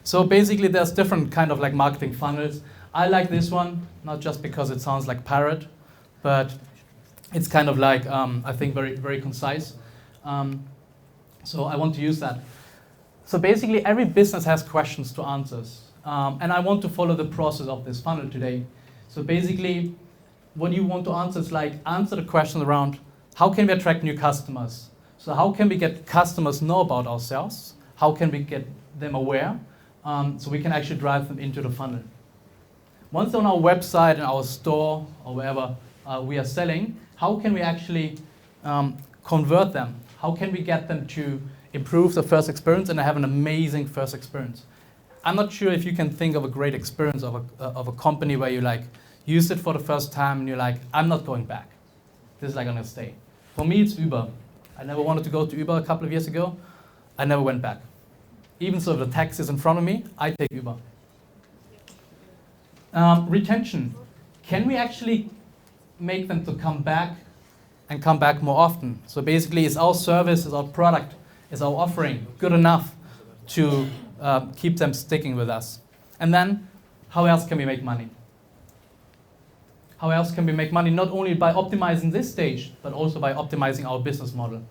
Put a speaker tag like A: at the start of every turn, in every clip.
A: So basically there's different kind of like marketing funnels. I like this one, not just because it sounds like parrot, but it's kind of like, I think very, very concise. So I want to use that. So basically every business has questions to answers. And I want to follow the process of this funnel today. So basically what you want to answer is like, answer the question around how can we attract new customers? So how can we get customers know about ourselves? How can we get them aware? So we can actually drive them into the funnel. Once they're on our website and our store or wherever we are selling, how can we actually convert them? How can we get them to improve the first experience and have an amazing first experience? I'm not sure if you can think of a great experience of a company where you like used it for the first time and you're like, I'm not going back. This is like I'm gonna stay. For me, it's Uber. I never wanted to go to Uber a couple of years ago. I never went back. Even so, if the taxi is in front of me, I take Uber. Retention. Can we actually make them to come back and come back more often? So basically, is our service, is our product, is our offering good enough to keep them sticking with us? And then, how else can we make money? How else can we make money? Not only by optimizing this stage, but also by optimizing our business model.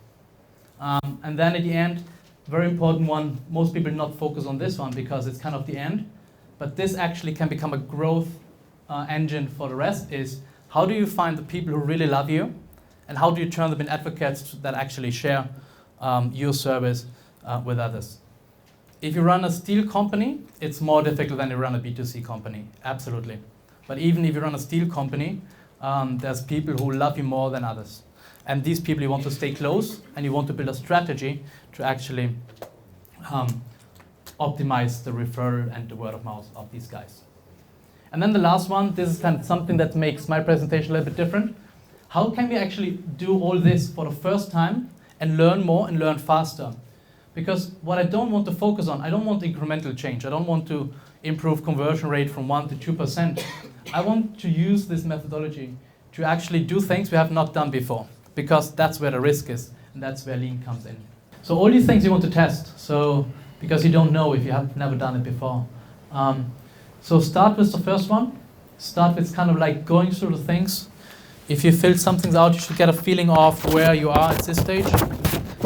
A: And then at the end, very important one, most people not focus on this one because it's kind of the end, but this actually can become a growth engine for the rest, is how do you find the people who really love you and how do you turn them in advocates that actually share your service with others? If you run a steel company, it's more difficult than you run a B2C company, absolutely. But even if you run a steel company, there's people who love you more than others. And these people you want to stay close and you want to build a strategy to actually optimize the referral and the word of mouth of these guys. And then the last one, this is kind of something that makes my presentation a little bit different. How can we actually do all this for the first time and learn more and learn faster? Because what I don't want to focus on, I don't want incremental change. I don't want to improve conversion rate from 1 to 2%. I want to use this methodology to actually do things we have not done before, because that's where the risk is, and that's where lean comes in. So all these things you want to test, so because you don't know if you have never done it before. So start with the first one. Start with kind of like going through the things. If you fill some things out, you should get a feeling of where you are at this stage,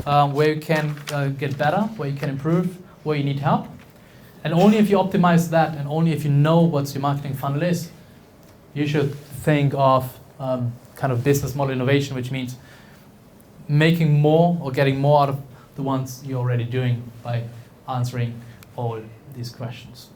A: where you can get better, where you can improve, where you need help. And only if you optimize that, and only if you know what your marketing funnel is, you should think of kind of business model innovation, which means making more or getting more out of the ones you're already doing by answering all these questions.